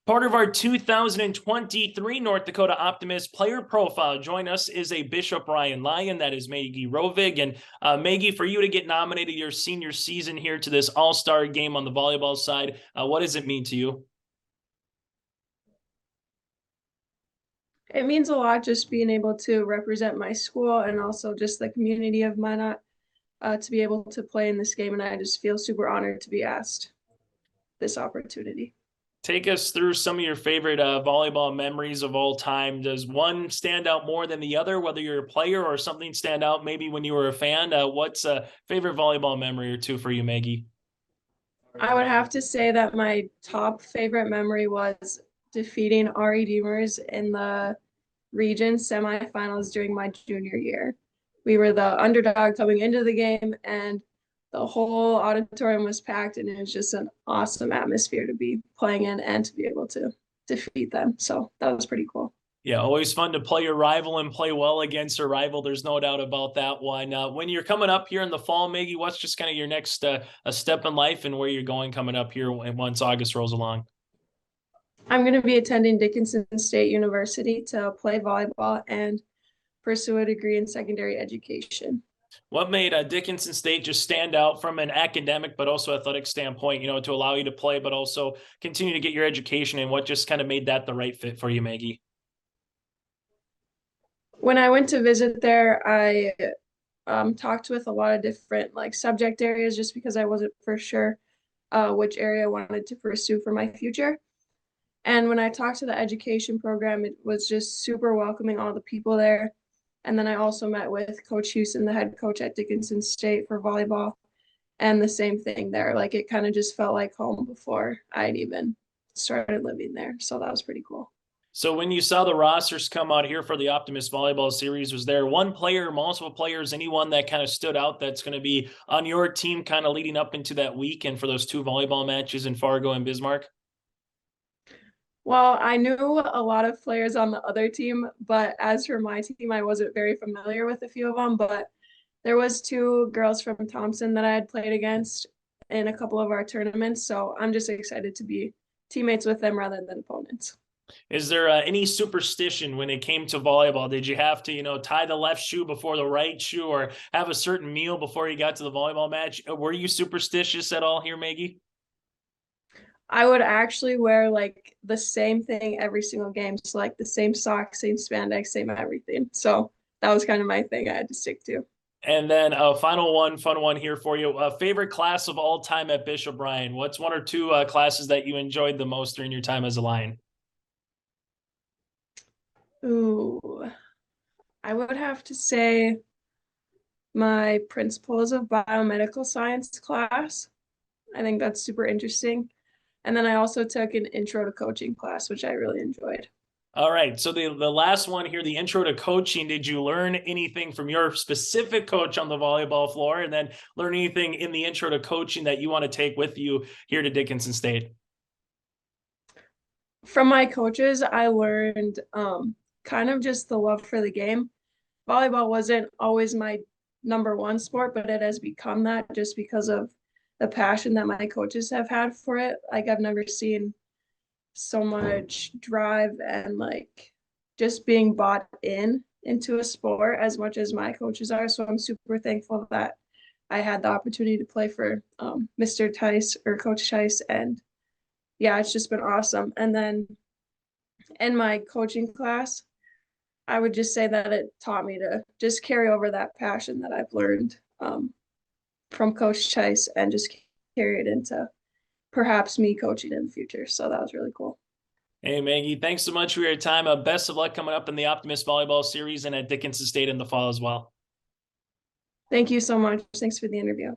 Part of our 2023 North Dakota Optimist player profile. Join us is a Bishop Ryan Lion. That is Magee Rovig. And Magee, for you to get nominated your senior season here to this all-star game on the volleyball side, what does it mean to you? It means a lot just being able to represent my school and also just the community of Minot to be able to play in this game. And I just feel super honored to be asked this opportunity. Take us through some of your favorite volleyball memories of all time. Does one stand out more than the other, whether you're a player or something stand out maybe when you were a fan? What's a favorite volleyball memory or two for you, Magee? I would have to say that my top favorite memory was defeating RE Deemers in the region semifinals during my junior year. We were the underdog coming into the game, and the whole auditorium was packed, and it was just an awesome atmosphere to be playing in and to be able to defeat them. So that was pretty cool. Yeah, always fun to play your rival and play well against a rival. There's no doubt about that one. When you're coming up here in the fall, Magee, what's just kind of your next a step in life and where you're going coming up here once August rolls along? I'm going to be attending Dickinson State University to play volleyball and pursue a degree in secondary education. What made Dickinson State just stand out from an academic but also athletic standpoint, to allow you to play but also continue to get your education, and what just kind of made that the right fit for you, Magee? When I went to visit there, I talked with a lot of different like subject areas just because I wasn't for sure which area I wanted to pursue for my future. And when I talked to the education program, it was just super welcoming, all the people there. And then I also met with Coach Houston, the head coach at Dickinson State for volleyball. And the same thing there. Like it kind of just felt like home before I'd even started living there. So that was pretty cool. So when you saw the rosters come out here for the Optimist Volleyball Series, was there one player, multiple players, anyone that kind of stood out that's going to be on your team kind of leading up into that week and for those two volleyball matches in Fargo and Bismarck? Well, I knew a lot of players on the other team, but as for my team, I wasn't very familiar with a few of them. But there was two girls from Thompson that I had played against in a couple of our tournaments. So I'm just excited to be teammates with them rather than opponents. Is there any superstition when it came to volleyball? Did you have to, tie the left shoe before the right shoe or have a certain meal before you got to the volleyball match? Were you superstitious at all here, Magee? I would actually wear like the same thing every single game. So like the same socks, same spandex, same everything. So that was kind of my thing I had to stick to. And then a final one, fun one here for you. Favorite class of all time at Bishop Ryan? What's one or two classes that you enjoyed the most during your time as a Lion? Ooh, I would have to say my Principles of Biomedical Science class. I think that's super interesting. And then I also took an intro to coaching class, which I really enjoyed. All right. So the last one here, the intro to coaching, did you learn anything from your specific coach on the volleyball floor, and then learn anything in the intro to coaching that you want to take with you here to Dickinson State? From my coaches, I learned kind of just the love for the game. Volleyball wasn't always my number one sport, but it has become that just because of the passion that my coaches have had for it. Like I've never seen so much drive and like just being bought into a sport as much as my coaches are. So I'm super thankful that I had the opportunity to play for Mr. Tice or Coach Tice. And yeah, it's just been awesome. And then in my coaching class, I would just say that it taught me to just carry over that passion that I've learned from Coach Tice and just carry it into perhaps me coaching in the future. So that was really cool. Hey, Magee, thanks so much for your time. Best of luck coming up in the Optimist Volleyball Series and at Dickinson State in the fall as well. Thank you so much. Thanks for the interview.